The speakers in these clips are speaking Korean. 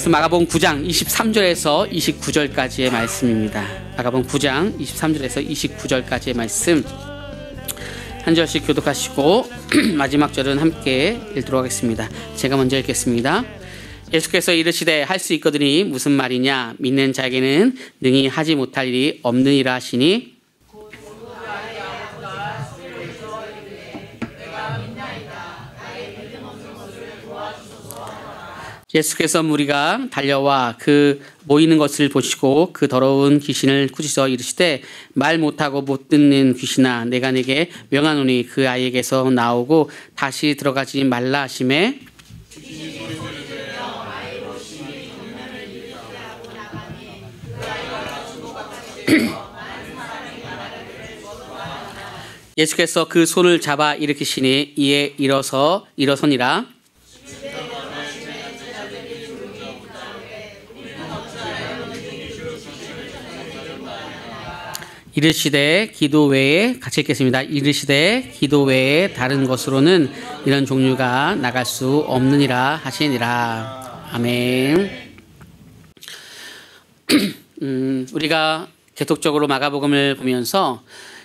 말씀 마가복음 9장 23절에서 29절까지의 말씀입니다. 마가복음 9장 23절에서 29절까지의 말씀 한 절씩 교독하시고 마지막 절은 함께 읽도록 하겠습니다. 제가 먼저 읽겠습니다. 예수께서 이르시되 할 수 있거든이 무슨 말이냐, 믿는 자에게는 능히 하지 못할 일이 없느니라 하시니, 예수께서 무리가 달려와 그 모이는 것을 보시고 그 더러운 귀신을 꾸짖어 이르시되 말 못하고 못 듣는 귀신아, 내가 네게 명하노니 그 아이에게서 나오고 다시 들어가지 말라 하시매, 예수께서 그 손을 잡아 일으키시니 이에 일어서니라. 이르시되 기도 외에, 같이 읽겠습니다. 이르시되 기도 외에 다른 것으로는 이런 종류가 나갈 수 없느니라 하시니라. 아멘. 우리가 계속적으로 마가복음을 보면서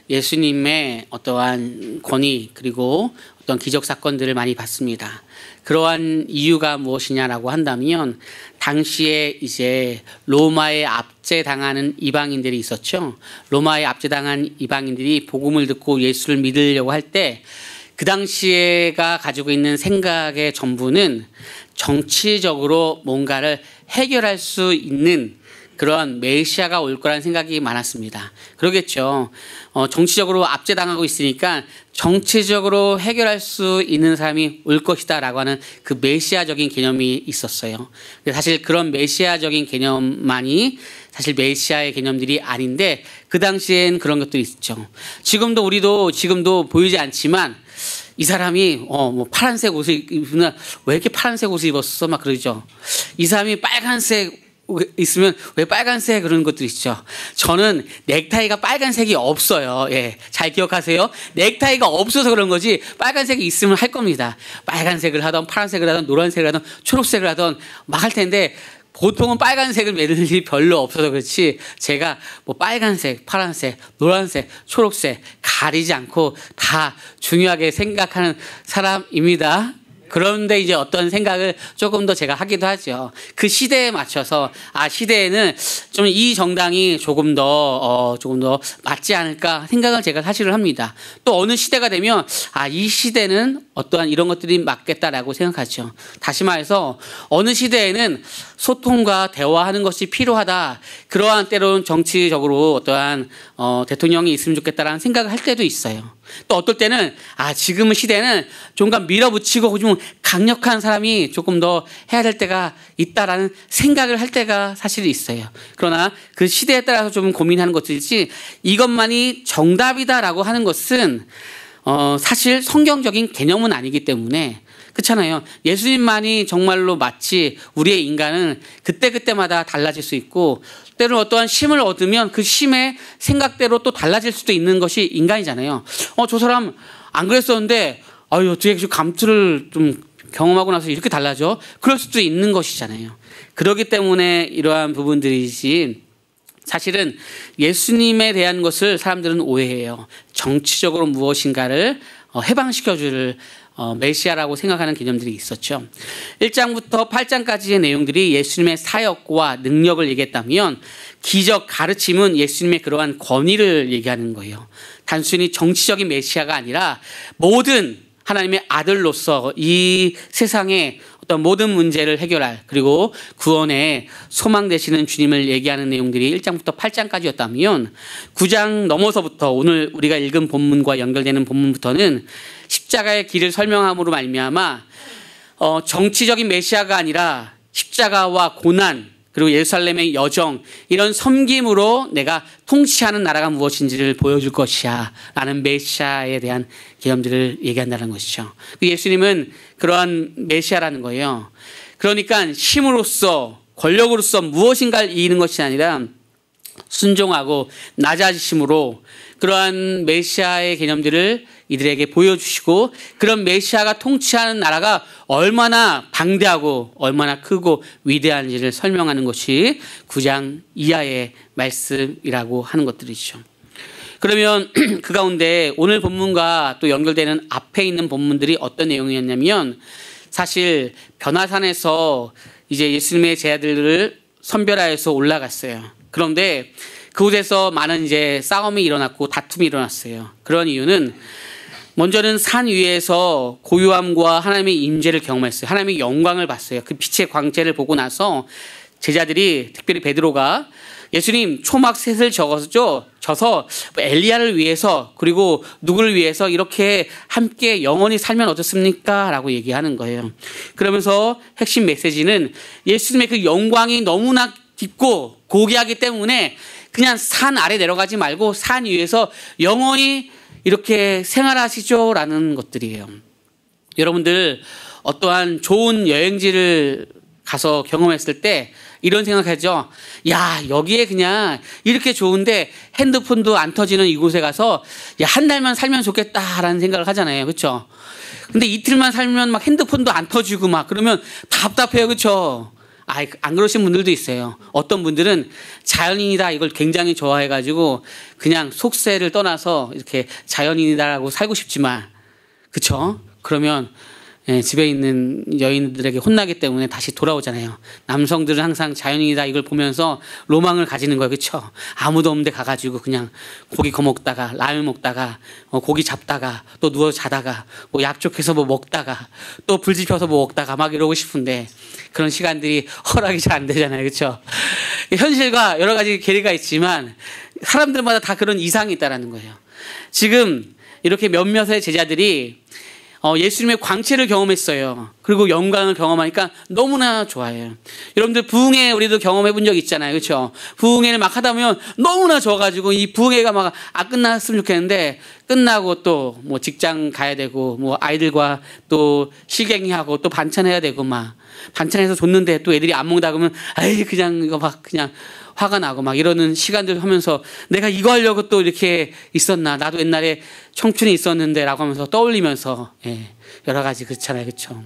예수님의 어떠한 권위 그리고 어떤 기적 사건들을 많이 봤습니다. 그러한 이유가 무엇이냐라고 한다면, 당시에 이제 로마에 압제당하는 이방인들이 있었죠. 로마에 압제당한 이방인들이 복음을 듣고 예수를 믿으려고 할 때 그 당시에가 가지고 있는 생각의 전부는 정치적으로 뭔가를 해결할 수 있는 그런 메시아가 올 거라는 생각이 많았습니다. 그러겠죠. 정치적으로 압제당하고 있으니까 정치적으로 해결할 수 있는 사람이 올 것이다 라고 하는 그 메시아적인 개념이 있었어요. 사실 그런 메시아적인 개념만이 사실 메시아의 개념들이 아닌데, 그 당시엔 그런 것들이 있죠. 우리도 지금도 보이지 않지만 이 사람이 뭐 파란색 옷을 입으면 왜 이렇게 파란색 옷을 입었어? 막 그러죠. 이 사람이 빨간색 있으면 왜 빨간색, 그런 것들 있죠. 저는 넥타이가 빨간색이 없어요. 예, 잘 기억하세요. 넥타이가 없어서 그런 거지 빨간색이 있으면 할 겁니다. 빨간색을 하던 파란색을 하던 노란색을 하던 초록색을 하던 막 할 텐데, 보통은 빨간색을 매를 일이 별로 없어서 그렇지 제가 뭐 빨간색, 파란색, 노란색, 초록색 가리지 않고 다 중요하게 생각하는 사람입니다. 그런데 이제 어떤 생각을 조금 더 제가 하기도 하죠. 그 시대에 맞춰서, 시대에는 좀 이 정당이 조금 더 맞지 않을까 생각을 제가 사실을 합니다. 또 어느 시대가 되면, 이 시대는 어떠한 이런 것들이 맞겠다라고 생각하죠. 다시 말해서, 어느 시대에는 소통과 대화하는 것이 필요하다. 그러한 때로는 정치적으로 어떠한 대통령이 있으면 좋겠다라는 생각을 할 때도 있어요. 또 어떨 때는 지금은 시대는 좀만 밀어붙이고 좀 강력한 사람이 조금 더 해야 될 때가 있다라는 생각을 할 때가 사실 있어요. 그러나 그 시대에 따라서 좀 고민하는 것들이지, 이것만이 정답이다라고 하는 것은 사실 성경적인 개념은 아니기 때문에, 그렇잖아요. 예수님만이 정말로 마치 우리의 인간은 그때그때마다 달라질 수 있고, 때로 어떠한 심을 얻으면 그 심의 생각대로 또 달라질 수도 있는 것이 인간이잖아요. 저 사람 안 그랬었는데 어떻게 감투를 좀 경험하고 나서 이렇게 달라져? 그럴 수도 있는 것이잖아요. 그렇기 때문에 이러한 부분들이지, 사실은 예수님에 대한 것을 사람들은 오해해요. 정치적으로 무엇인가를 해방시켜줄 메시아라고 생각하는 개념들이 있었죠. 1장부터 8장까지의 내용들이 예수님의 사역과 능력을 얘기했다면, 기적 가르침은 예수님의 그러한 권위를 얘기하는 거예요. 단순히 정치적인 메시아가 아니라 모든 하나님의 아들로서 이 세상의 어떤 모든 문제를 해결할, 그리고 구원의 소망 되시는 주님을 얘기하는 내용들이 1장부터 8장까지였다면, 9장 넘어서부터 오늘 우리가 읽은 본문과 연결되는 본문부터는 십자가의 길을 설명함으로 말미암아 정치적인 메시아가 아니라 십자가와 고난, 그리고 예루살렘의 여정, 이런 섬김으로 내가 통치하는 나라가 무엇인지를 보여줄 것이야 라는 메시아에 대한 개념들을 얘기한다는 것이죠. 예수님은 그러한 메시아라는 거예요. 그러니까 힘으로써, 권력으로서 무엇인가를 이기는 것이 아니라 순종하고 낮아지심으로 그러한 메시아의 개념들을 이들에게 보여주시고 그런 메시아가 통치하는 나라가 얼마나 방대하고 얼마나 크고 위대한지를 설명하는 것이 9장 이하의 말씀이라고 하는 것들이죠. 그러면 그 가운데 오늘 본문과 또 연결되는 앞에 있는 본문들이 어떤 내용이었냐면 사실 변화산에서 이제 예수님의 제자들을 선별하여서 올라갔어요. 그런데 그곳에서 많은 이제 싸움이 일어났고 다툼이 일어났어요. 그런 이유는 먼저는 산 위에서 고요함과 하나님의 임재를 경험했어요. 하나님의 영광을 봤어요. 그 빛의 광채를 보고 나서 제자들이 특별히 베드로가 예수님 초막셋을 져서 엘리야를 위해서 그리고 누구를 위해서 이렇게 함께 영원히 살면 어떻습니까? 라고 얘기하는 거예요. 그러면서 핵심 메시지는 예수님의 그 영광이 너무나 깊고 고귀하기 때문에 그냥 산 아래 내려가지 말고 산 위에서 영원히 이렇게 생활하시죠 라는 것들이에요. 여러분들 어떠한 좋은 여행지를 가서 경험했을 때 이런 생각하죠. 야, 여기에 그냥 이렇게 좋은데 핸드폰도 안 터지는 이곳에 가서 야, 한 달만 살면 좋겠다라는 생각을 하잖아요. 그렇죠? 근데 이틀만 살면 막 핸드폰도 안 터지고 막 그러면 답답해요. 그렇죠? 안 그러신 분들도 있어요. 어떤 분들은 자연인이다 이걸 굉장히 좋아해가지고 그냥 속세를 떠나서 이렇게 자연인이다라고 살고 싶지만, 그렇죠? 그러면 집에 있는 여인들에게 혼나기 때문에 다시 돌아오잖아요. 남성들은 항상 자연인이다 이걸 보면서 로망을 가지는 거예요. 그렇죠? 아무도 없는데 가가지고 그냥 고기 거먹다가 라면 먹다가 고기 잡다가 또 누워 자다가 뭐 약족해서 뭐 먹다가 또 불 지펴서 뭐 먹다가 막 이러고 싶은데 그런 시간들이 허락이 잘 안 되잖아요. 그렇죠? 현실과 여러 가지 괴리가 있지만 사람들마다 다 그런 이상이 있다는 거예요. 지금 이렇게 몇몇의 제자들이 예수님의 광채를 경험했어요. 그리고 영광을 경험하니까 너무나 좋아해요. 여러분들 부흥회 우리도 경험해 본 적 있잖아요. 그렇죠? 부흥회를 막 하다 보면 너무나 좋아가지고 이 부흥회가 막 끝났으면 좋겠는데 끝나고 또 뭐 직장 가야 되고 뭐 아이들과 또 실갱이하고 또 반찬해야 되고 막 반찬해서 줬는데 또 애들이 안 먹다 그러면 아이 그냥 이거 막 그냥 화가 나고 막 이러는 시간들 하면서 내가 이거 하려고 또 이렇게 있었나 나도 옛날에 청춘이 있었는데 라고 하면서 떠올리면서 여러 가지 그렇잖아요. 그렇죠?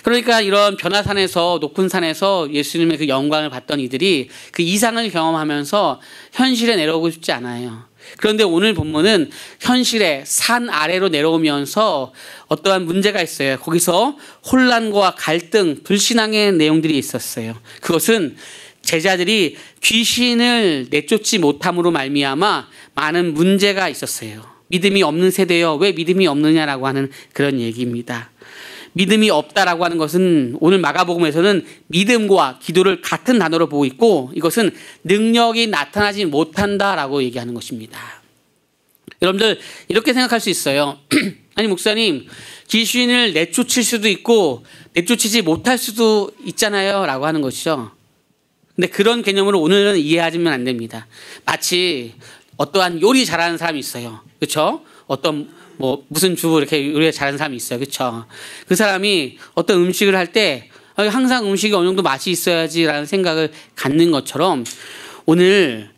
그러니까 이런 변화산에서 높은 산에서 예수님의 그 영광을 봤던 이들이 그 이상을 경험하면서 현실에 내려오고 싶지 않아요. 그런데 오늘 본문은 현실에 산 아래로 내려오면서 어떠한 문제가 있어요. 거기서 혼란과 갈등, 불신앙의 내용들이 있었어요. 그것은 제자들이 귀신을 내쫓지 못함으로 말미암아 많은 문제가 있었어요. 믿음이 없는 세대여 왜 믿음이 없느냐라고 하는 그런 얘기입니다. 믿음이 없다라고 하는 것은 오늘 마가복음에서는 믿음과 기도를 같은 단어로 보고 있고 이것은 능력이 나타나지 못한다라고 얘기하는 것입니다. 여러분들 이렇게 생각할 수 있어요. 아니 목사님 귀신을 내쫓을 수도 있고 내쫓지 못할 수도 있잖아요 라고 하는 것이죠. 근데 그런 개념으로 오늘은 이해하시면 안 됩니다. 마치 어떠한 요리 잘하는 사람이 있어요. 그렇죠? 어떤 뭐 무슨 주부 이렇게 요리 잘하는 사람이 있어요. 그렇죠? 그 사람이 어떤 음식을 할 때 항상 음식이 어느 정도 맛이 있어야지라는 생각을 갖는 것처럼 오늘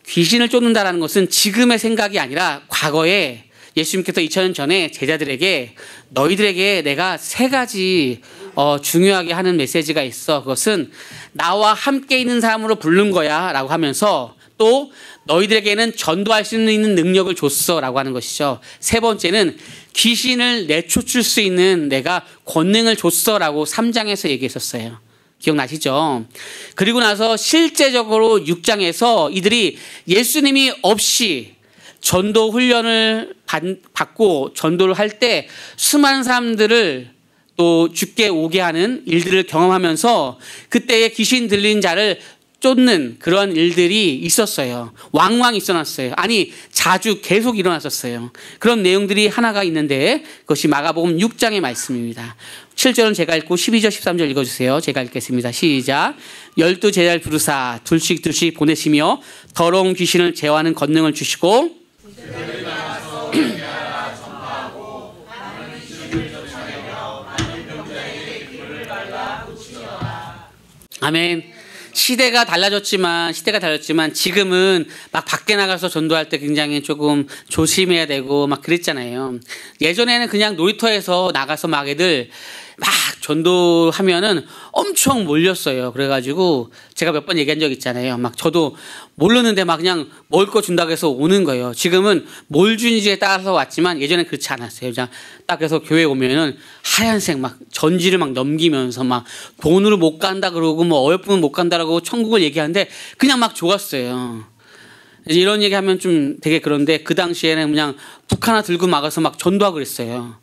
귀신을 쫓는다라는 것은 지금의 생각이 아니라 과거에 예수님께서 2000년 전에 제자들에게 너희들에게 내가 세 가지 중요하게 하는 메시지가 있어. 그것은 나와 함께 있는 사람으로 부른 거야 라고 하면서 또 너희들에게는 전도할 수 있는 능력을 줬어 라고 하는 것이죠. 세 번째는 귀신을 내쫓을 수 있는 내가 권능을 줬어 라고 3장에서 얘기했었어요. 기억나시죠? 그리고 나서 실제적으로 6장에서 이들이 예수님이 없이 전도 훈련을 받고 전도를 할 때 수많은 사람들을 또 죽게 오게 하는 일들을 경험하면서 그때의 귀신 들린 자를 쫓는 그런 일들이 있었어요. 왕왕 있어놨어요. 아니 자주 계속 일어났었어요. 그런 내용들이 하나가 있는데 그것이 마가복음 6장의 말씀입니다. 7절은 제가 읽고 12절 13절 읽어주세요. 제가 읽겠습니다. 시작. 12 제자를 부르사 둘씩 보내시며 더러운 귀신을 제어하는 권능을 주시고 아멘. 시대가 달라졌지만 지금은 막 밖에 나가서 전도할 때 굉장히 조금 조심해야 되고 막 그랬잖아요. 예전에는 그냥 놀이터에서 나가서 막 애들 막 전도하면은 엄청 몰렸어요. 그래가지고 제가 몇 번 얘기한 적 있잖아요. 막 저도 모르는데 막 그냥 먹을 거 준다고 해서 오는 거예요. 지금은 뭘 주는지에 따라서 왔지만 예전엔 그렇지 않았어요. 그냥 딱 그래서 교회 오면은 하얀색 막 전지를 막 넘기면서 막 돈으로 못 간다 그러고 뭐 어여쁘면 못 간다라고 천국을 얘기하는데 그냥 막 좋았어요. 이런 얘기하면 좀 되게 그런데 그 당시에는 그냥 북 하나 들고 막아서 막 전도하고 그랬어요.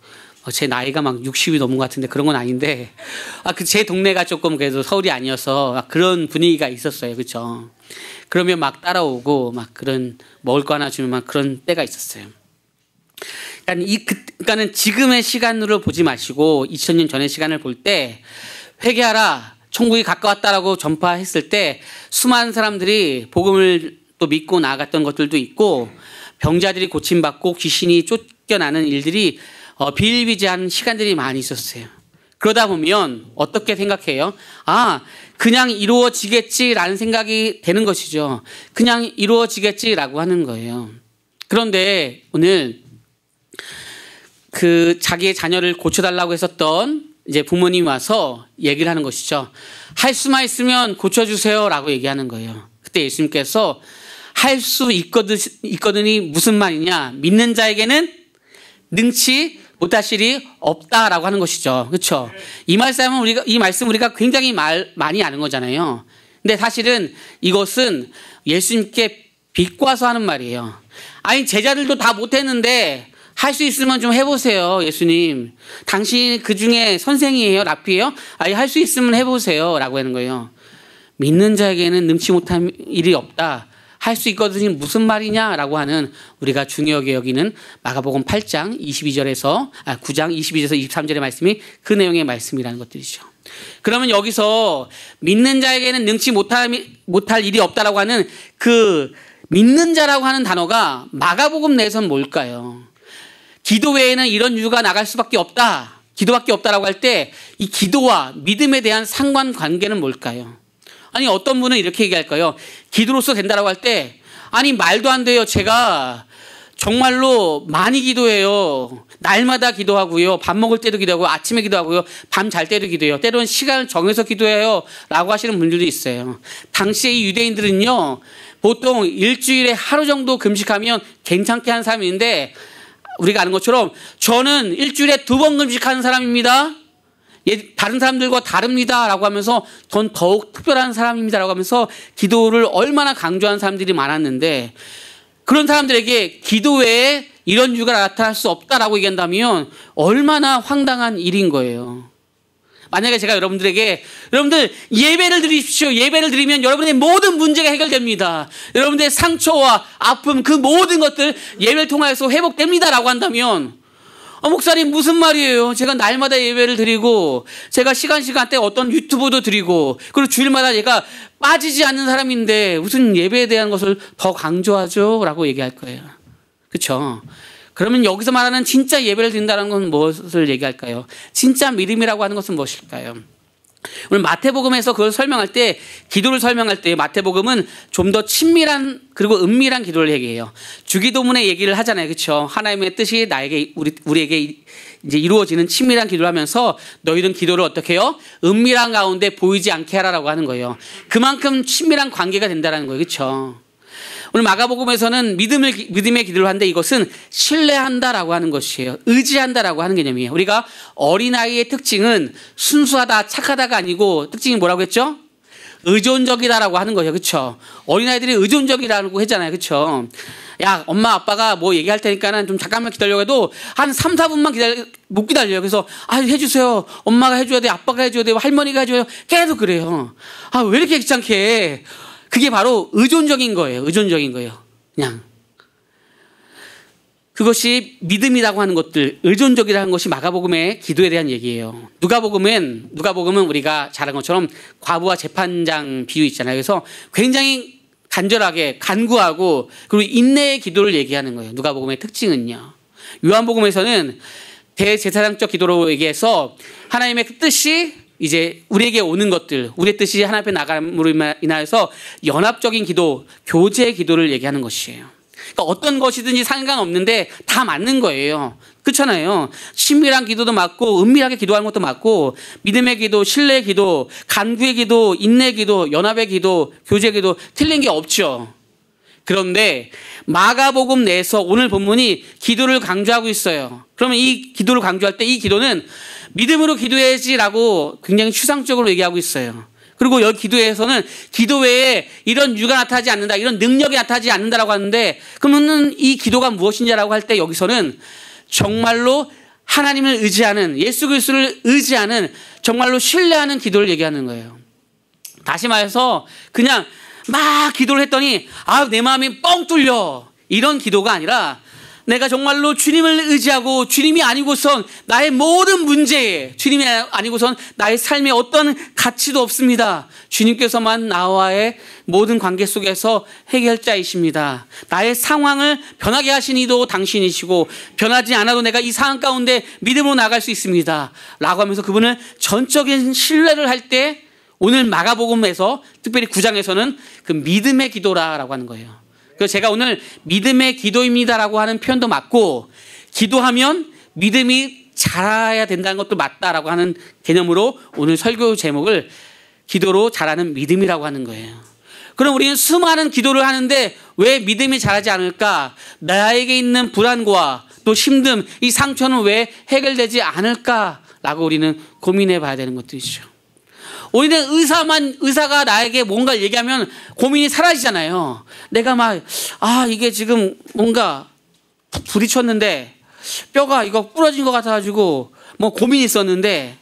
제 나이가 막 60이 넘은 것 같은데 그런 건 아닌데, 제 동네가 조금 그래도 서울이 아니어서 그런 분위기가 있었어요. 그렇죠? 그러면 막 따라오고 막 그런 먹을 거 하나 주면 막 그런 때가 있었어요. 그러니까는 지금의 시간으로 보지 마시고 2000년 전의 시간을 볼 때 회개하라, 천국이 가까웠다라고 전파했을 때 수많은 사람들이 복음을 또 믿고 나아갔던 것들도 있고 병자들이 고침받고 귀신이 쫓겨나는 일들이 비일비재한 시간들이 많이 있었어요. 그러다 보면 어떻게 생각해요? 그냥 이루어지겠지라는 생각이 되는 것이죠. 그냥 이루어지겠지라고 하는 거예요. 그런데 오늘 그 자기의 자녀를 고쳐달라고 했었던 이제 부모님이 와서 얘기를 하는 것이죠. 할 수만 있으면 고쳐주세요라고 얘기하는 거예요. 그때 예수님께서 할 수 있거든이 무슨 말이냐? 믿는 자에게는 능치 못할 일이 없다라고 하는 것이죠. 그렇죠? 이 말씀 우리가 굉장히 많이 아는 거잖아요. 근데 사실은 이것은 예수님께 비꼬아서 하는 말이에요. 아니 제자들도 다 못했는데 할 수 있으면 좀 해보세요, 예수님. 당신 그 중에 선생이에요, 랍비예요? 아니 할 수 있으면 해보세요라고 하는 거예요. 믿는 자에게는 능치 못할 일이 없다. 할 수 있거든요. 무슨 말이냐라고 하는 우리가 중요하게 여기는 마가복음 8장 9장 22절에서 23절의 말씀이 그 내용의 말씀이라는 것들이죠. 그러면 여기서 믿는 자에게는 능치 못할 일이 없다라고 하는 그 믿는 자라고 하는 단어가 마가복음 내에서는 뭘까요? 기도 외에는 이런 이유가 나갈 수밖에 없다. 기도밖에 없다라고 할 때 이 기도와 믿음에 대한 상관관계는 뭘까요? 아니 어떤 분은 이렇게 얘기할까요? 기도로서 된다라고 할 때 아니 말도 안 돼요. 제가 정말로 많이 기도해요. 날마다 기도하고요. 밥 먹을 때도 기도하고 아침에 기도하고요. 밤 잘 때도 기도해요. 때로는 시간을 정해서 기도해요. 라고 하시는 분들도 있어요. 당시에 이 유대인들은요. 보통 일주일에 하루 정도 금식하면 괜찮게 하는 사람인데 우리가 아는 것처럼 저는 일주일에 2번 금식하는 사람입니다. 다른 사람들과 다릅니다 라고 하면서 전 더욱 특별한 사람입니다 라고 하면서 기도를 얼마나 강조하는 사람들이 많았는데 그런 사람들에게 기도 외에 이런 이유가 나타날 수 없다라고 얘기한다면 얼마나 황당한 일인 거예요. 만약에 제가 여러분들 예배를 드리십시오. 예배를 드리면 여러분의 모든 문제가 해결됩니다. 여러분들의 상처와 아픔 그 모든 것들 예배를 통해서 회복됩니다 라고 한다면 목사님 무슨 말이에요? 제가 날마다 예배를 드리고 제가 시간대 어떤 유튜브도 드리고 그리고 주일마다 제가 빠지지 않는 사람인데 무슨 예배에 대한 것을 더 강조하죠? 라고 얘기할 거예요. 그렇죠? 그러면 여기서 말하는 진짜 예배를 드린다는 건 무엇을 얘기할까요? 진짜 믿음이라고 하는 것은 무엇일까요? 오늘 마태복음에서 그걸 설명할 때 기도를 설명할 때 마태복음은 좀 더 친밀한 그리고 은밀한 기도를 얘기해요. 주기도문의 얘기를 하잖아요. 그렇죠? 하나님의 뜻이 우리에게 이제 이루어지는 친밀한 기도를 하면서 너희는 기도를 어떻게 해요? 은밀한 가운데 보이지 않게 하라라고 하는 거예요. 그만큼 친밀한 관계가 된다는 거예요. 그렇죠? 오늘 마가복음에서는 믿음의 기도를 하는데 이것은 신뢰한다라고 하는 것이에요. 의지한다라고 하는 개념이에요. 우리가 어린아이의 특징은 순수하다, 착하다가 아니고 특징이 뭐라고 했죠? 의존적이다라고 하는 거예요. 그렇죠? 어린아이들이 의존적이라고 했잖아요. 그렇죠? 야, 엄마 아빠가 뭐 얘기할 테니까는 좀 잠깐만 기다려고 해도 한 3, 4분만 못 기다려요. 그래서 해주세요. 엄마가 해줘야 돼. 아빠가 해줘야 돼. 할머니가 해줘야 돼. 계속 그래요. 왜 이렇게 귀찮게 해? 그게 바로 의존적인 거예요. 의존적인 거예요. 그냥. 그것이 믿음이라고 하는 것들, 의존적이라는 것이 마가복음의 기도에 대한 얘기예요. 누가복음은 우리가 잘 아는 것처럼 과부와 재판장 비유 있잖아요. 그래서 굉장히 간절하게 간구하고 그리고 인내의 기도를 얘기하는 거예요. 누가복음의 특징은요. 요한복음에서는 대제사장적 기도로 얘기해서 하나님의 뜻이 이제 우리에게 오는 것들, 우리의 뜻이 하나님 앞에 나감으로 인하여서 연합적인 기도, 교제의 기도를 얘기하는 것이에요. 그러니까 어떤 것이든지 상관없는데 다 맞는 거예요. 그렇잖아요. 친밀한 기도도 맞고 은밀하게 기도하는 것도 맞고 믿음의 기도, 신뢰의 기도, 간구의 기도, 인내의 기도, 연합의 기도, 교제의 기도 틀린 게 없죠. 그런데 마가복음 내에서 오늘 본문이 기도를 강조하고 있어요. 그러면 이 기도를 강조할 때 이 기도는 믿음으로 기도해야지라고 굉장히 추상적으로 얘기하고 있어요. 그리고 여기 기도에서는 기도 외에 이런 유가 나타나지 않는다, 이런 능력이 나타나지 않는다라고 하는데 그러면 이 기도가 무엇이냐라고 할 때 여기서는 정말로 하나님을 의지하는, 예수 그리스도를 의지하는, 정말로 신뢰하는 기도를 얘기하는 거예요. 다시 말해서 그냥 막 기도를 했더니 내 마음이 뻥 뚫려, 이런 기도가 아니라 내가 정말로 주님을 의지하고 주님이 아니고선 나의 모든 문제에, 주님이 아니고선 나의 삶에 어떤 가치도 없습니다. 주님께서만 나와의 모든 관계 속에서 해결자이십니다. 나의 상황을 변하게 하신 이도 당신이시고 변하지 않아도 내가 이 상황 가운데 믿음으로 나갈 수 있습니다 라고 하면서 그분을 전적인 신뢰를 할 때 오늘 마가복음에서 특별히 9장에서는 그 믿음의 기도라고 하는 거예요. 그래서 제가 오늘 믿음의 기도입니다라고 하는 표현도 맞고 기도하면 믿음이 자라야 된다는 것도 맞다라고 하는 개념으로 오늘 설교 제목을 기도로 자라는 믿음이라고 하는 거예요. 그럼 우리는 수많은 기도를 하는데 왜 믿음이 자라지 않을까? 나에게 있는 불안과 또 힘듦, 이 상처는 왜 해결되지 않을까라고 우리는 고민해 봐야 되는 것들이죠. 우리는 의사가 나에게 뭔가를 얘기하면 고민이 사라지잖아요. 내가 이게 지금 뭔가 부딪혔는데 뼈가 이거 부러진 것 같아가지고 고민이 있었는데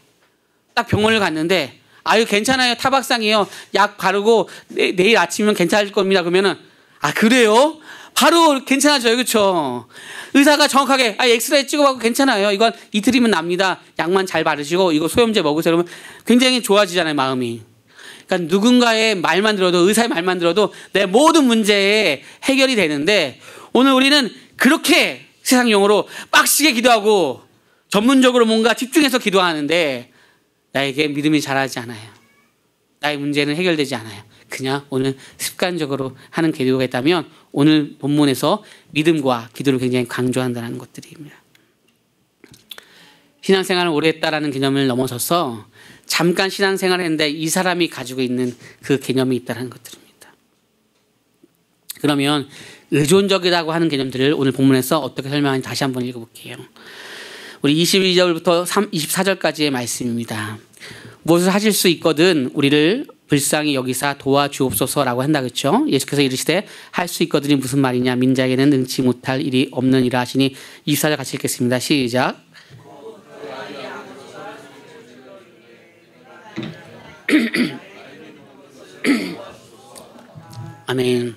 딱 병원을 갔는데 이거 괜찮아요. 타박상이에요. 약 바르고 내일 아침이면 괜찮을 겁니다. 그러면은 그래요? 바로 괜찮아져요. 그렇죠? 의사가 정확하게 엑스레이 찍어봐도 괜찮아요. 이건 이틀이면 납니다. 약만 잘 바르시고 이거 소염제 먹으세요. 그러면 굉장히 좋아지잖아요. 마음이. 그러니까 누군가의 말만 들어도, 의사의 말만 들어도 내 모든 문제에 해결이 되는데 오늘 우리는 그렇게 세상 용어로 빡시게 기도하고 전문적으로 뭔가 집중해서 기도하는데 나에게 믿음이 자라지 않아요. 나의 문제는 해결되지 않아요. 그냥 오늘 습관적으로 하는 기도가 있다면 오늘 본문에서 믿음과 기도를 굉장히 강조한다는 것들입니다. 신앙생활을 오래 했다라는 개념을 넘어서서 잠깐 신앙생활을 했는데 이 사람이 가지고 있는 그 개념이 있다는 것들입니다. 그러면 의존적이라고 하는 개념들을 오늘 본문에서 어떻게 설명하는지 다시 한번 읽어볼게요. 우리 22절부터 24절까지의 말씀입니다. 무엇을 하실 수 있거든 우리를 불쌍히 여기사 도와주옵소서라고 한다 그렇죠? 예수께서 이르시되 할 수 있거든이 무슨 말이냐, 민자에게는 능치 못할 일이 없느니라 하시니 24절 같이 읽겠습니다. 시작. 아멘.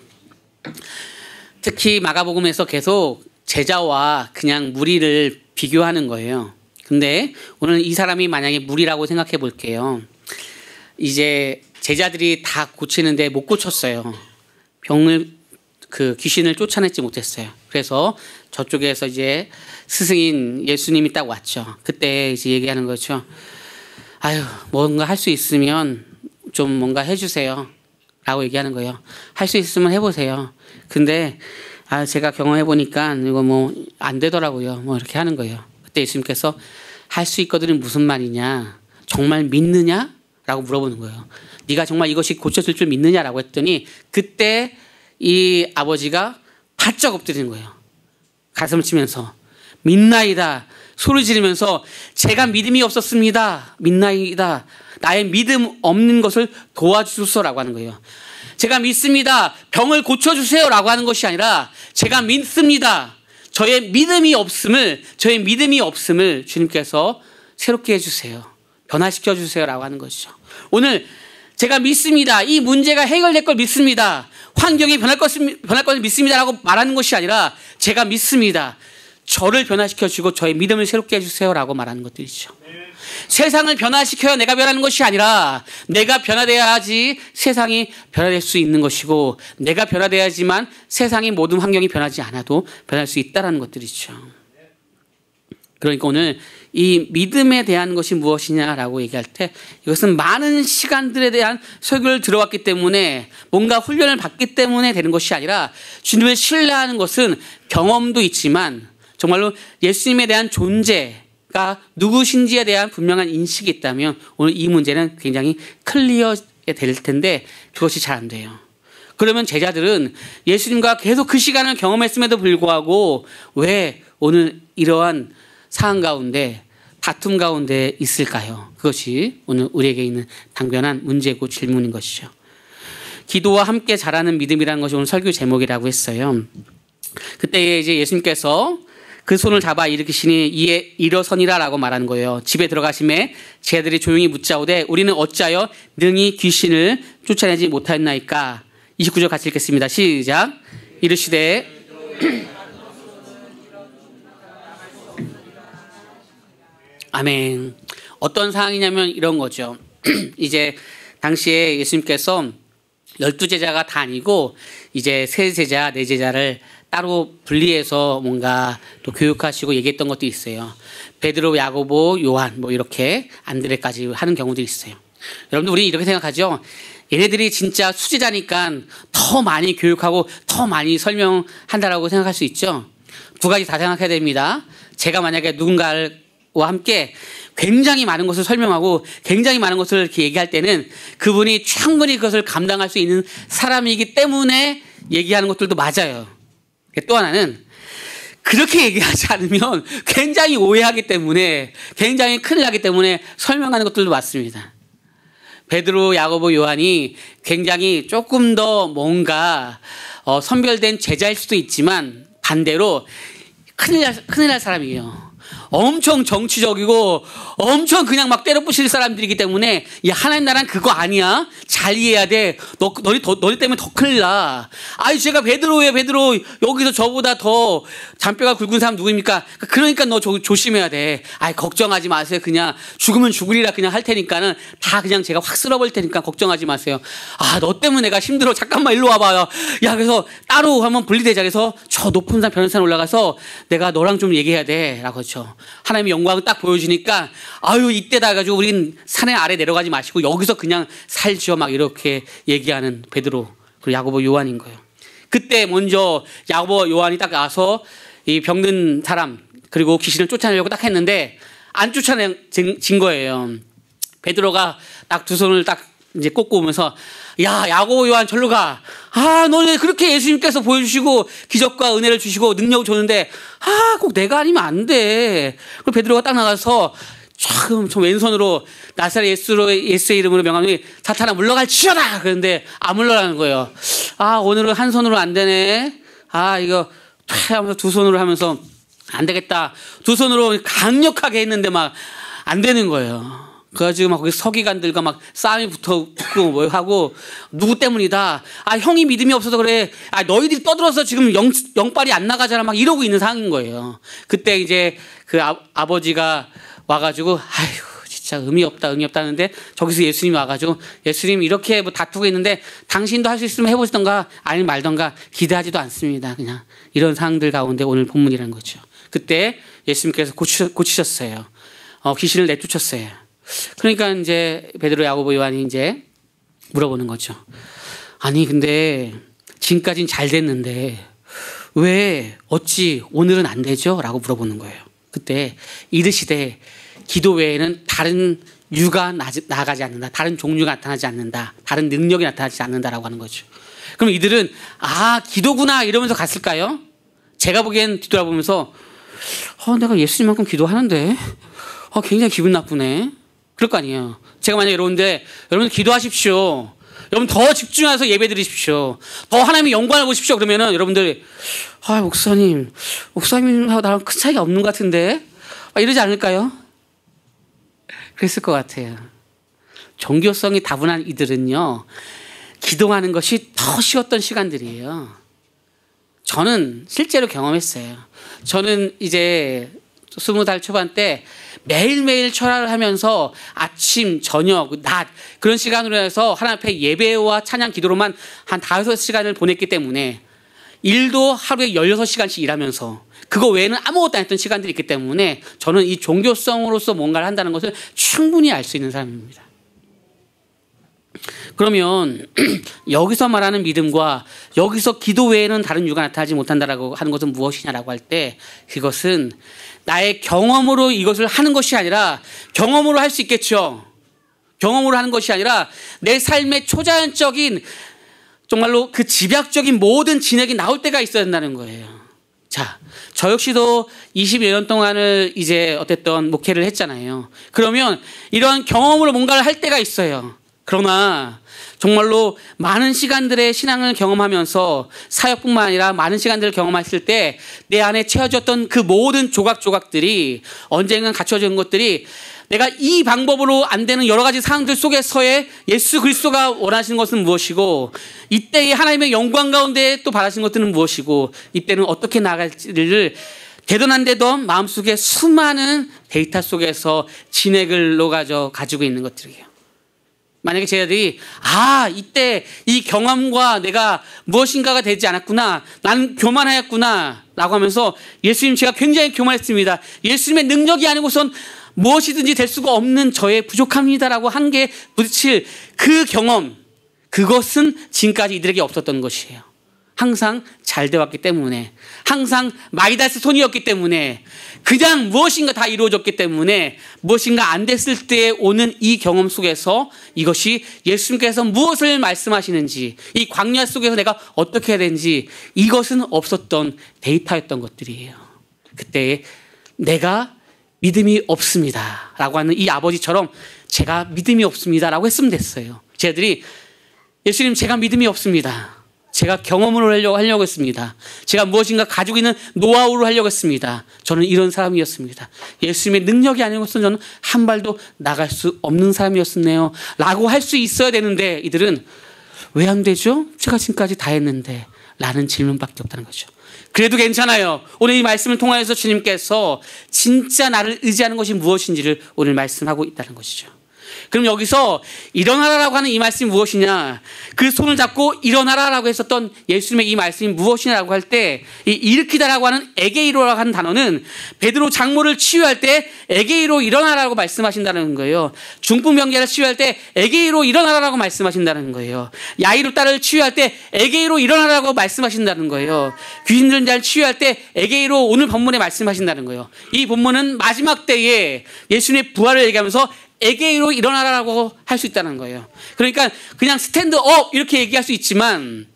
특히 마가복음에서 계속 제자와 그냥 무리를 비교하는 거예요. 근데 오늘 이 사람이 만약에 무리라고 생각해 볼게요. 이제 제자들이 다 고치는데 못 고쳤어요. 귀신을 쫓아내지 못했어요. 그래서 저쪽에서 이제 스승인 예수님이 딱 왔죠. 그때 이제 얘기하는 거죠. 뭔가 할 수 있으면 좀 뭔가 해주세요. 라고 얘기하는 거예요. 할 수 있으면 해보세요. 근데 제가 경험해보니까 이거 안 되더라고요. 이렇게 하는 거예요. 그때 예수님께서 할 수 있거든은 무슨 말이냐? 정말 믿느냐? 라고 물어보는 거예요. 네가 정말 이것이 고쳐질 줄 믿느냐라고 했더니 그때 이 아버지가 바짝 엎드리는 거예요. 가슴을 치면서 믿나이다 소리 지르면서 제가 믿음이 없었습니다. 믿나이다. 나의 믿음 없는 것을 도와주소서라고 하는 거예요. 제가 믿습니다. 병을 고쳐주세요라고 하는 것이 아니라 제가 믿습니다. 저의 믿음이 없음을 주님께서 새롭게 해주세요. 변화시켜 주세요라고 하는 것이죠. 오늘 제가 믿습니다. 이 문제가 해결될 걸 믿습니다. 환경이 변할 것을 믿습니다라고 말하는 것이 아니라 제가 믿습니다. 저를 변화시켜 주고 저의 믿음을 새롭게 해주세요라고 말하는 것들이죠. 세상을 변화시켜야 내가 변하는 것이 아니라 내가 변화되어야지 세상이 변화될 수 있는 것이고 내가 변화되어야지만 세상의 모든 환경이 변하지 않아도 변할 수 있다는 것들이죠. 그러니까 오늘 이 믿음에 대한 것이 무엇이냐라고 얘기할 때 이것은 많은 시간들에 대한 설교를 들어왔기 때문에 뭔가 훈련을 받기 때문에 되는 것이 아니라 주님을 신뢰하는 것은 경험도 있지만 정말로 예수님에 대한 존재가 누구신지에 대한 분명한 인식이 있다면 오늘 이 문제는 굉장히 클리어 될 텐데 그것이 잘 안 돼요. 그러면 제자들은 예수님과 계속 그 시간을 경험했음에도 불구하고 왜 오늘 이러한 상황 가운데 다툼 가운데 있을까요? 그것이 오늘 우리에게 있는 당면한 문제고 질문인 것이죠. 기도와 함께 자라는 믿음이라는 것이 오늘 설교 제목이라고 했어요. 그때 이제 예수님께서 그 손을 잡아 일으키시니 이에 일어서니라라고 말하는 거예요. 집에 들어가심에 제자들이 조용히 묻자오되 우리는 어찌하여 능히 귀신을 쫓아내지 못하였나이까. 29절 같이 읽겠습니다. 시작. 이르시되 아멘. 어떤 상황이냐면 이런 거죠. 이제 당시에 예수님께서 12제자가 다 아니고 이제 3제자, 4제자를 따로 분리해서 뭔가 또 교육하시고 얘기했던 것도 있어요. 베드로, 야고보, 요한 뭐 이렇게 안드레까지 하는 경우도 있어요. 여러분들 우리 이렇게 생각하죠. 얘네들이 진짜 수제자니까 더 많이 교육하고 더 많이 설명한다라고 생각할 수 있죠. 두 가지 다 생각해야 됩니다. 제가 만약에 누군가와 함께 굉장히 많은 것을 설명하고 굉장히 많은 것을 이렇게 얘기할 때는 그분이 충분히 그것을 감당할 수 있는 사람이기 때문에 얘기하는 것들도 맞아요. 또 하나는 그렇게 얘기하지 않으면 굉장히 오해하기 때문에 굉장히 큰일 나기 때문에 설명하는 것들도 맞습니다. 베드로, 야고보, 요한이 굉장히 조금 더 뭔가 선별된 제자일 수도 있지만 반대로 큰일 날 사람이에요. 엄청 정치적이고 엄청 그냥 막 때려 부실 사람들이기 때문에 야, 하나님 나라는 그거 아니야. 잘 이해해야 돼. 너희 때문에 더 큰일 나. 아이 제가 베드로예요. 베드로 여기서 저보다 더 잔뼈가 굵은 사람 누구입니까? 그러니까 너 조심해야 돼. 아이 걱정하지 마세요. 그냥 죽으면 죽으리라 그냥 할 테니까는 다 그냥 제가 확 쓸어버릴 테니까 걱정하지 마세요. 아, 너 때문에 내가 힘들어. 잠깐만 일로 와봐요. 야, 그래서 따로 한번 분리되자. 그래서 저 높은 산 변호사에 올라가서 내가 너랑 좀 얘기해야 돼. 라고 했죠. 하나님의 영광을 딱 보여주니까 아유 이때다 해가지고 우린 산에 아래 내려가지 마시고 여기서 그냥 살죠 막 이렇게 얘기하는 베드로 그리고 야고보 요한인 거예요. 그때 먼저 야고보 요한이 딱 나와서 이 병든 사람 그리고 귀신을 쫓아내려고 딱 했는데 안 쫓아낸 거예요. 베드로가 딱 두 손을 딱 이제 꽂고 오면서 야 야고보 요한 절로 가. 아 너네 그렇게 예수님께서 보여주시고 기적과 은혜를 주시고 능력을 줬는데 아 꼭 내가 아니면 안 돼. 그리고 베드로가 딱 나가서 저 왼손으로 나사렛 예수의 이름으로 명하노니 사탄아 물러갈 치여라. 그런데 안 물러가는 거예요. 아 오늘은 한 손으로 안 되네. 아 이거 하면서 두 손으로 하면서 안 되겠다. 두 손으로 강력하게 했는데 막 안 되는 거예요. 그래가지고 막 거기 서기관들과 막 싸움이 붙고 뭐 하고 누구 때문이다. 아 형이 믿음이 없어서 그래. 아 너희들이 떠들어서 지금 영빨이 안 나가잖아. 막 이러고 있는 상황인 거예요. 그때 이제 그 아버지가 와가지고 아이고 진짜 의미 없다 하는데 저기서 예수님이 와가지고 예수님 이렇게 뭐 다투고 있는데 당신도 할 수 있으면 해보시던가 아니면 말던가 기대하지도 않습니다. 그냥 이런 상황들 가운데 오늘 본문이라는 거죠. 그때 예수님께서 고치셨어요. 귀신을 내쫓았어요. 그러니까 이제 베드로, 야고보, 요한이 이제 물어보는 거죠. 아니 근데 지금까지는 잘 됐는데 왜 어찌 오늘은 안 되죠? 라고 물어보는 거예요. 그때 이르시되 기도 외에는 다른 유가 나가지 않는다. 다른 종류가 나타나지 않는다. 다른 능력이 나타나지 않는다라고 하는 거죠. 그럼 이들은 아 기도구나 이러면서 갔을까요? 제가 보기엔 뒤돌아보면서 내가 예수님만큼 기도하는데 굉장히 기분 나쁘네. 그럴 거 아니에요. 제가 만약에 여러분들 기도하십시오. 여러분 더 집중해서 예배 드리십시오. 더 하나님의 영광을 보십시오. 그러면은 여러분들 목사님하고 나랑 큰 차이가 없는 것 같은데 이러지 않을까요? 그랬을 것 같아요. 종교성이 다분한 이들은요. 기도하는 것이 더 쉬웠던 시간들이에요. 저는 실제로 경험했어요. 저는 이제 20살 초반 때 매일매일 철야를 하면서 아침, 저녁, 낮 그런 시간으로 해서 하나님 앞에 예배와 찬양 기도로만 한 5시간을 보냈기 때문에 일도 하루에 16시간씩 일하면서 그거 외에는 아무것도 안 했던 시간들이 있기 때문에 저는 이 종교성으로서 뭔가를 한다는 것을 충분히 알 수 있는 사람입니다. 그러면 여기서 말하는 믿음과 여기서 기도 외에는 다른 이유가 나타나지 못한다라고 하는 것은 무엇이냐라고 할 때 그것은 나의 경험으로 이것을 하는 것이 아니라 경험으로 할 수 있겠죠. 경험으로 하는 것이 아니라 내 삶의 초자연적인 정말로 그 집약적인 모든 진액이 나올 때가 있어야 된다는 거예요. 자, 저 역시도 20여 년 동안을 이제 어쨌든 목회를 했잖아요. 그러면 이런 경험으로 뭔가를 할 때가 있어요. 그러나 정말로 많은 시간들의 신앙을 경험하면서 사역뿐만 아니라 많은 시간들을 경험했을 때 내 안에 채워졌던 그 모든 조각조각들이 언젠간 갖춰진 것들이 내가 이 방법으로 안 되는 여러 가지 상황들 속에서의 예수 그리스도가 원하시는 것은 무엇이고 이때의 하나님의 영광 가운데 또 바라시는 것들은 무엇이고 이때는 어떻게 나아갈지를 되도 마음속에 수많은 데이터 속에서 진액을 가지고 있는 것들이에요. 만약에 저희들이 이때 이 경험과 내가 무엇인가가 되지 않았구나, 나는 교만하였구나 라고 하면서 예수님 제가 굉장히 교만했습니다, 예수님의 능력이 아니고선 무엇이든지 될 수가 없는 저의 부족합니다라고 한 게 부딪힐 그 경험, 그것은 지금까지 이들에게 없었던 것이에요. 항상 잘 되었기 때문에, 항상 마이다스 손이었기 때문에, 그냥 무엇인가 다 이루어졌기 때문에 무엇인가 안 됐을 때 오는 이 경험 속에서 이것이 예수님께서 무엇을 말씀하시는지, 이 광야 속에서 내가 어떻게 해야 되는지 이것은 없었던 데이터였던 것들이에요. 그때 내가 믿음이 없습니다 라고 하는 이 아버지처럼 제가 믿음이 없습니다 라고 했으면 됐어요. 쟤들이 예수님 제가 믿음이 없습니다, 제가 경험으로 하려고 했습니다, 제가 무엇인가 가지고 있는 노하우로 하려고 했습니다, 저는 이런 사람이었습니다, 예수님의 능력이 아니고서는 저는 한 발도 나갈 수 없는 사람이었네요 라고 할 수 있어야 되는데 이들은 왜 안 되죠? 제가 지금까지 다 했는데 라는 질문밖에 없다는 거죠. 그래도 괜찮아요. 오늘 이 말씀을 통하여서 주님께서 진짜 나를 의지하는 것이 무엇인지를 오늘 말씀하고 있다는 것이죠. 그럼 여기서 일어나라라고 하는 이 말씀이 무엇이냐, 그 손을 잡고 일어나라라고 했었던 예수님의 이 말씀이 무엇이냐라고 할 때 이 일으키다라고 하는 에게이로라고 하는 단어는 베드로 장모를 치유할 때 에게이로 일어나라고 말씀하신다는 거예요. 중풍 병자를 치유할 때 에게이로 일어나라고 말씀하신다는 거예요. 야이로 딸을 치유할 때 에게이로 일어나라고 말씀하신다는 거예요. 귀신 들린 자를 치유할 때 에게이로 오늘 본문에 말씀하신다는 거예요. 이 본문은 마지막 때에 예수님의 부활을 얘기하면서 에게이로 일어나라고 할 수 있다는 거예요. 그러니까 그냥 스탠드업 이렇게 얘기할 수 있지만,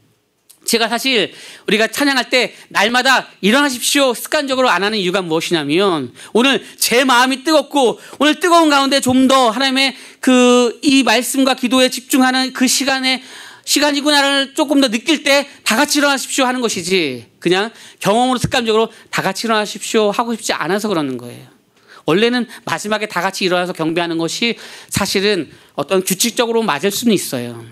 제가 사실 우리가 찬양할 때 날마다 일어나십시오 습관적으로 안 하는 이유가 무엇이냐면, 오늘 제 마음이 뜨겁고 오늘 뜨거운 가운데 좀 더 하나님의 이 말씀과 기도에 집중하는 그 시간이구나를 조금 더 느낄 때 다 같이 일어나십시오 하는 것이지, 그냥 경험으로 습관적으로 다 같이 일어나십시오 하고 싶지 않아서 그러는 거예요. 원래는 마지막에 다 같이 일어나서 경배하는 것이 사실은 어떤 규칙적으로 맞을 수는 있어요.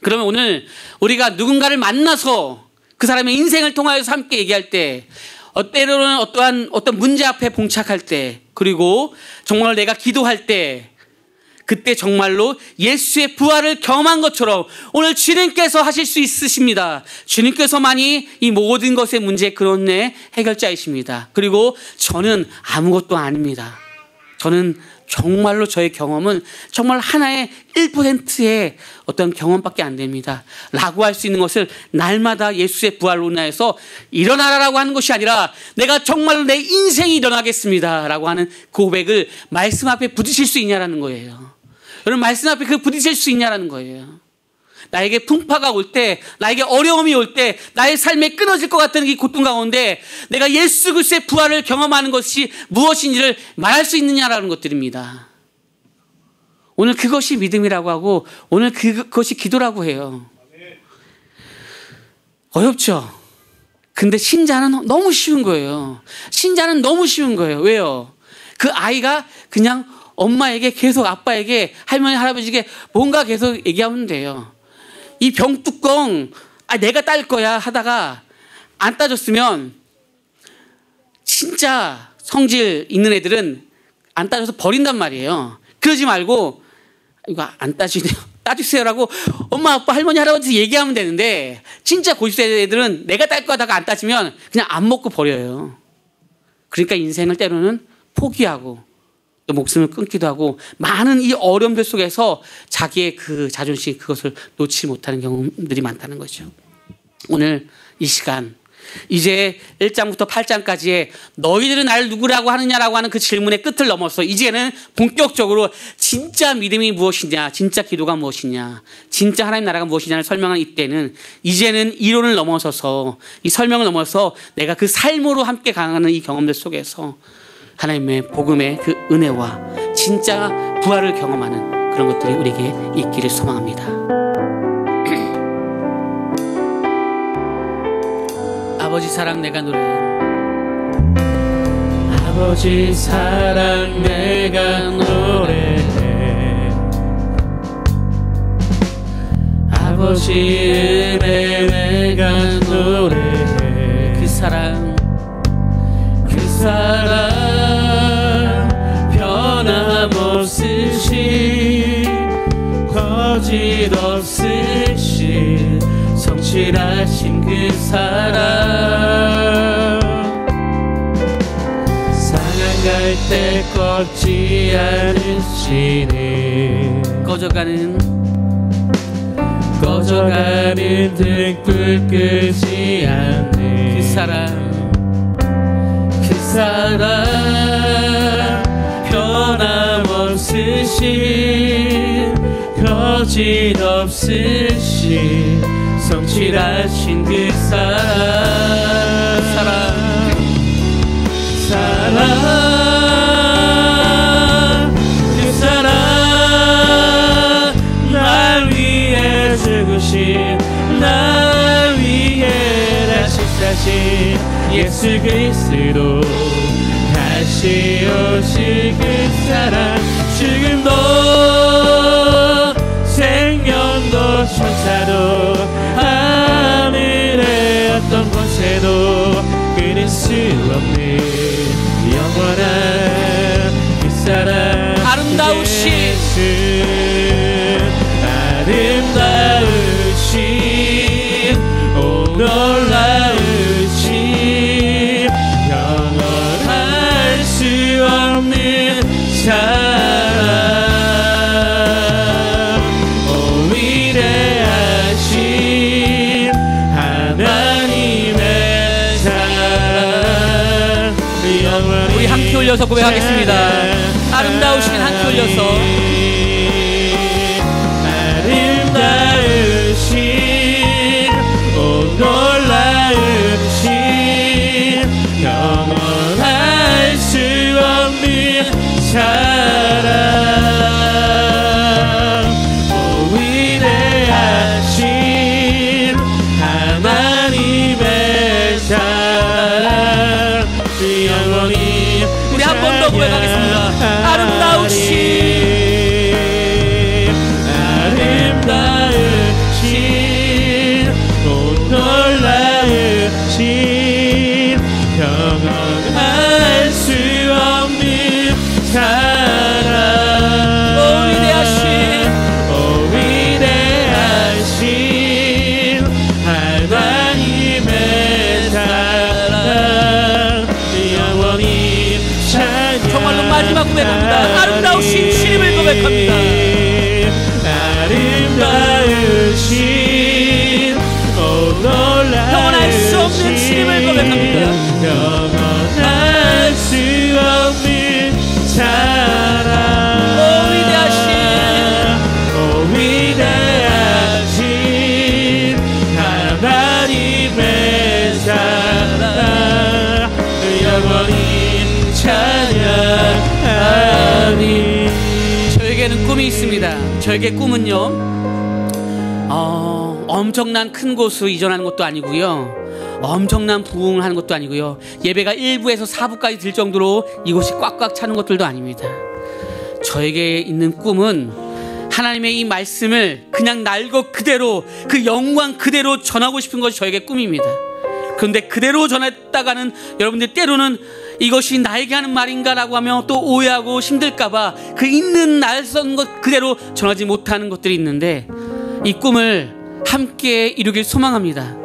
그러면 오늘 우리가 누군가를 만나서 그 사람의 인생을 통하여서 함께 얘기할 때, 때로는 어떤 문제 앞에 봉착할 때, 그리고 정말 내가 기도할 때, 그때 정말로 예수의 부활을 경험한 것처럼 오늘 주님께서 하실 수 있으십니다. 주님께서만이 이 모든 것의 문제의 근원의 해결자이십니다. 그리고 저는 아무것도 아닙니다. 저는 정말로 저의 경험은 정말 하나의 1%의 어떤 경험밖에 안 됩니다 라고 할 수 있는 것을 날마다 예수의 부활로 인하여서 일어나라라고 하는 것이 아니라 내가 정말로 내 인생이 일어나겠습니다 라고 하는 고백을 말씀 앞에 부딪힐 수 있냐라는 거예요. 여러분, 말씀 앞에 부딪힐 수 있냐라는 거예요. 나에게 풍파가 올 때, 나에게 어려움이 올 때, 나의 삶에 끊어질 것 같은 이 고통 가운데 내가 예수 그리스도의 부활을 경험하는 것이 무엇인지를 말할 수 있느냐라는 것들입니다. 오늘 그것이 믿음이라고 하고 오늘 그것이 기도라고 해요. 어렵죠? 근데 신자는 너무 쉬운 거예요. 신자는 너무 쉬운 거예요. 왜요? 그 아이가 그냥 엄마에게 계속, 아빠에게, 할머니 할아버지에게 뭔가 계속 얘기하면 돼요. 이 병뚜껑 내가 딸 거야 하다가 안 따졌으면, 진짜 성질 있는 애들은 안 따져서 버린단 말이에요. 그러지 말고 이거 안 따지네요 따주세요라고 엄마, 아빠, 할머니, 할아버지 얘기하면 되는데 진짜 고집세대 애들은 내가 딸 거다가 안 따지면 그냥 안 먹고 버려요. 그러니까 인생을 때로는 포기하고 또 목숨을 끊기도 하고 많은 이 어려움들 속에서 자기의 그 자존심 그것을 놓지 못하는 경험들이 많다는 거죠. 오늘 이 시간 이제 1장부터 8장까지의 너희들은 나를 누구라고 하느냐라고 하는 그 질문의 끝을 넘어서 이제는 본격적으로 진짜 믿음이 무엇이냐, 진짜 기도가 무엇이냐, 진짜 하나님 나라가 무엇이냐를 설명하는 이때는 이제는 이론을 넘어서서 이 설명을 넘어서 내가 그 삶으로 함께 강하는 이 경험들 속에서 하나님의 복음의 그 은혜와 진짜 부활을 경험하는 그런 것들이 우리에게 있기를 소망합니다. 아버지 사랑 내가 노래해. 아버지 사랑 내가 노래해. 아버지 은혜 내가 노래해. 그 사랑 변함없으신 거짓 없으신 성실하신 그 사랑 상한 때 꺾지 않으시네. 꺼져가는 등불 끄지 않네. 그 사랑 변함없으신 거짓 없으신 성실하신 그 그 사랑 날 위해 죽으신 날 위해 다시 사신 예수 그리스도 다시 오실 그 사랑 죽음도 생명도 천사도 하늘의 어떤 곳에도 끊을 수 없는 영원한 그 사랑 아름다우신 오 놀라우신 영원할 수 없는 사랑 오 위대하신 하나님의 사랑 우리 함께 올려서 고백하겠습니다. 아름다우신 함께 올려서 오 놀라우신 영원할 수 없는 사랑 오 위대하신 하나님의 사랑 영원히 우리 한 번 더 고백하겠습니다. 아름다우신 놀라우신 영원할 수 없는 사랑 오 위대하신 하나님의 사랑 영원히 찬양 정말로 마지막 고백합니다. 아름다우신 주님을 고백합니다. 아름다우신 영원할 수 없는 주님을 고백합니다. 영원할 수 없는 사랑 오 위대하신 하나님의 사랑 영원히 찬양하니. 저에게는 꿈이 있습니다. 저에게 꿈은요 엄청난 큰 곳으로 이전하는 것도 아니고요, 엄청난 부흥을 하는 것도 아니고요, 예배가 1부에서 4부까지 들 정도로 이곳이 꽉꽉 차는 것들도 아닙니다. 저에게 있는 꿈은 하나님의 이 말씀을 그냥 날 것 그대로 그 영광 그대로 전하고 싶은 것이 저에게 꿈입니다. 그런데 그대로 전했다가는 여러분들 때로는 이것이 나에게 하는 말인가라고 하며 또 오해하고 힘들까봐 그 있는 낯선 것 그대로 전하지 못하는 것들이 있는데, 이 꿈을 함께 이루길 소망합니다.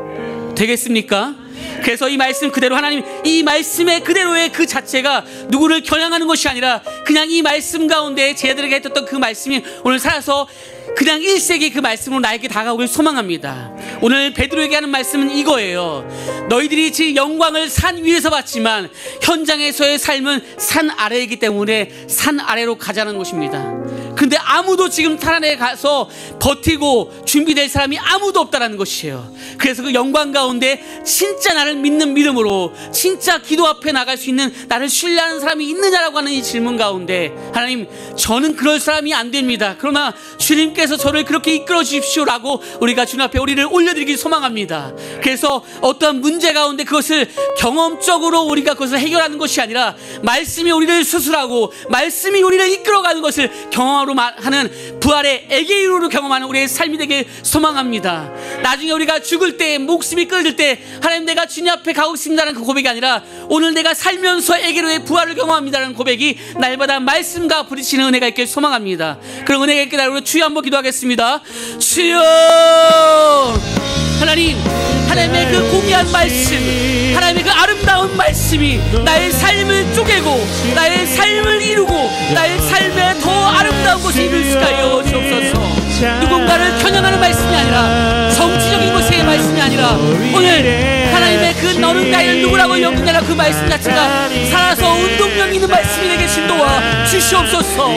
되겠습니까? 그래서 이 말씀 그대로, 하나님 이 말씀의 그대로의 그 자체가 누구를 겨냥하는 것이 아니라 그냥 이 말씀 가운데 제자들에게 했던 그 말씀이 오늘 살아서 그냥 일세기 그 말씀으로 나에게 다가오길 소망합니다. 오늘 베드로에게 하는 말씀은 이거예요. 너희들이 지금 영광을 산 위에서 봤지만 현장에서의 삶은 산 아래이기 때문에 산 아래로 가자는 것입니다. 근데 아무도 지금 산 아래에 가서 버티고 준비될 사람이 아무도 없다는 것이에요. 그래서 그 영광 가운데 진짜 나를 믿는 믿음으로 진짜 기도 앞에 나갈 수 있는, 나를 신뢰하는 사람이 있느냐라고 하는 이 질문 가운데, 하나님 저는 그럴 사람이 안 됩니다. 그러나 주님께서 저를 그렇게 이끌어 주십시오라고 우리가 주님 앞에 우리를 올려드리길 소망합니다. 그래서 어떠한 문제 가운데 그것을 경험적으로 우리가 그것을 해결하는 것이 아니라 말씀이 우리를 수술하고 말씀이 우리를 이끌어가는 것을 경험으로 하는 부활의 에게이로로 경험하는 우리의 삶이 되길 소망합니다. 나중에 우리가 죽을 때, 목숨이 끊어질 때 하나님 내가 주님 앞에 가고 있습니다라는 그 고백이 아니라 오늘 내가 살면서 에게로의 부활을 경험합니다라는 고백이 날마다 말씀과 부딪히는 은혜가 있길 소망합니다. 그런 은혜가 있길 바라고 주여 한번 기도하겠습니다. 주여, 하나님, 하나님의 그 고귀한 말씀, 하나님의 그 아름다운 말씀이 나의 삶을 쪼개고 나의 삶을 이루고 나의 삶에 더 아름다운 곳에 이룰 수가 하여 주옵소서. 누군가를 겨냥하는 말씀이 아니라, 정치적인 것의 말씀이 아니라, 오늘 하나님의 그 너는 나를 누구라고 여기냐라 그 말씀 자체가 살아서 운동력 있는 말씀이 되게 진도와 주시옵소서.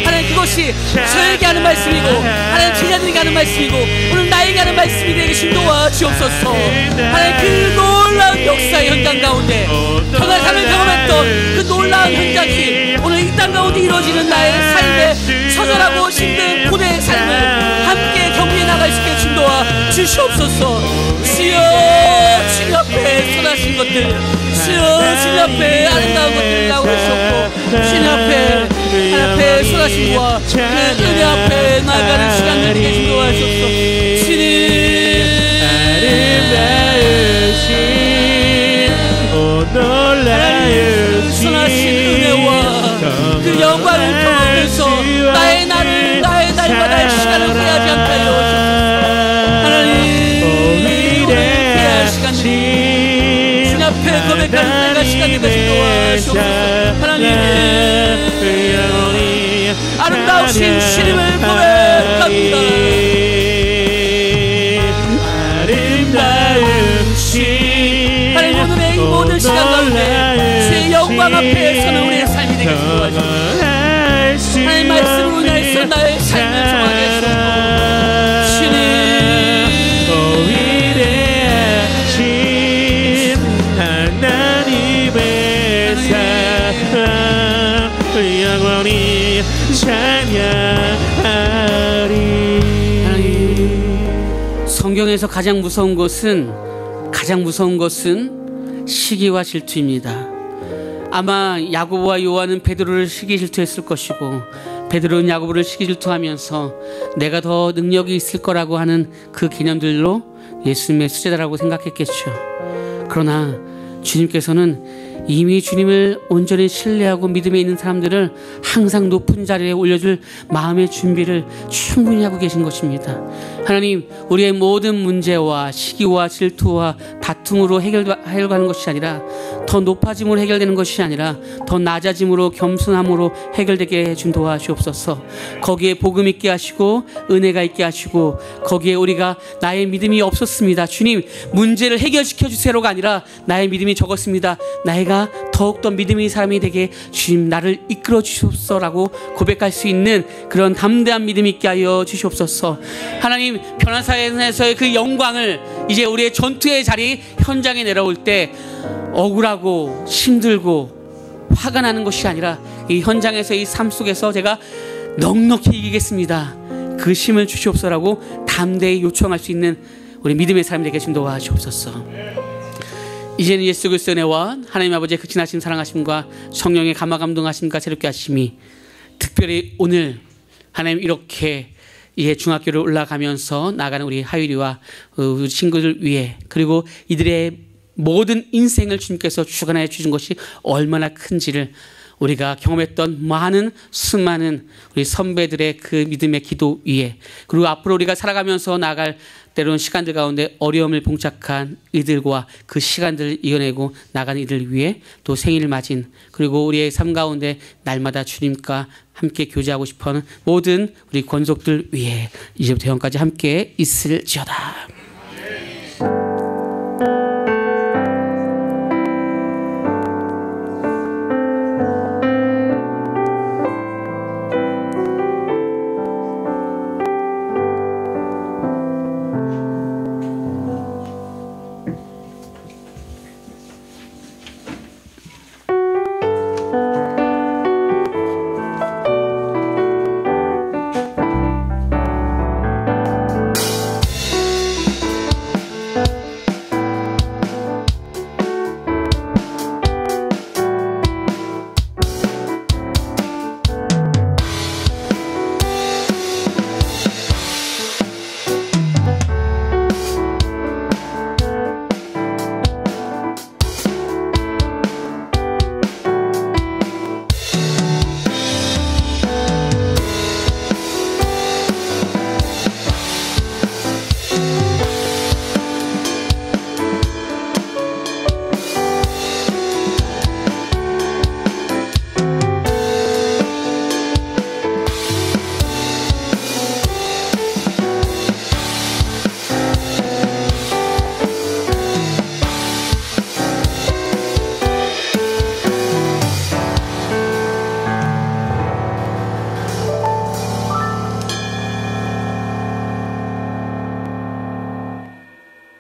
하나님 그것이 저에게 하는 말씀이고 하나님 제자들에게 하는 말씀이고 오늘 나에게 하는 말씀이 되게 진도와 주옵소서. 하나님 그 놀라운 역사의 현장 가운데 변화감을 경험했던 그 놀라운 현장이 오늘 이 땅 가운데 이루어지는 나의 삶의 처절하고 힘든 고대의 삶을 함께 경험해 나갈 수 있게 진도와 주시옵소서. 주여, 주님 앞에 선하신 것들, 주여 주님 앞에 아름다운 것들을 나오셨고 주님 앞에 선하신 것과 그 은혜 앞에 나아가는 시간을 되게 진도하셨소. 주님 아름다우신 선하신 은혜와 그 영광을 경험해서 나의 날과 나의 시간을 후회하지 않게 하여 주옵소서. 하나님 후회할 시간, 주님 앞에 고백하는 때가 시간이 되시 도와주옵소서. 하나님 아름다우신 주님을 고백합니다. 하나님 오늘의 이 모든 시간 가운데 주의 영광 앞에 서는 우리의 삶이 되게 도와주옵소서. 하나님 말씀으로 인하여서 나의 삶을 정하게 하소서. 주님 위대하신 하나님의 사랑 영원히 찬양하리. 하나님, 성경에서 가장 무서운 것은 시기와 질투입니다. 아마 야고보와 요한은 베드로를 시기 질투했을 것이고 베드로는 야고보를 시기 질투하면서 내가 더 능력이 있을 거라고 하는 그 개념들로 예수님의 수제자라고 생각했겠죠. 그러나 주님께서는 이미 주님을 온전히 신뢰하고 믿음에 있는 사람들을 항상 높은 자리에 올려줄 마음의 준비를 충분히 하고 계신 것입니다. 하나님, 우리의 모든 문제와 시기와 질투와 다툼으로 해결하는 것이 아니라, 더 높아짐으로 해결되는 것이 아니라 더 낮아짐으로, 겸손함으로 해결되게 해준 도와주옵소서. 거기에 복음 있게 하시고 은혜가 있게 하시고, 거기에 우리가 나의 믿음이 없었습니다, 주님 문제를 해결시켜 주세요가 아니라 나의 믿음이 적었습니다, 나이가 더욱더 믿음의 사람이 되게 주님 나를 이끌어 주시옵소서라고 고백할 수 있는 그런 담대한 믿음 있게 하여 주시옵소서. 하나님, 변화사에서의 그 영광을 이제 우리의 전투의 자리 현장에 내려올 때 억울하고 힘들고 화가 나는 것이 아니라 이 현장에서, 이 삶 속에서 제가 넉넉히 이기겠습니다, 그 힘을 주시옵소서라고 담대히 요청할 수 있는 우리 믿음의 사람이 되게 좀 도와주옵소서. 이제는 예수 그리스도의 은혜와 하나님 아버지의 그 지나심 사랑하심과 성령의 감화 감동하심과 새롭게 하심이, 특별히 오늘 하나님 이렇게 이제 중학교를 올라가면서 나가는 우리 하율이와 우리 친구들 위해, 그리고 이들의 모든 인생을 주님께서 주관하여 주신 것이 얼마나 큰지를 우리가 경험했던 많은 수많은 우리 선배들의 그 믿음의 기도 위에, 그리고 앞으로 우리가 살아가면서 나갈 때로는 시간들 가운데 어려움을 봉착한 이들과 그 시간들을 이겨내고 나가는 이들 위해 또 생일을 맞은, 그리고 우리의 삶 가운데 날마다 주님과 함께 교제하고 싶어하는 모든 우리 권속들 위해 이제부터 영까지 함께 있을지어다.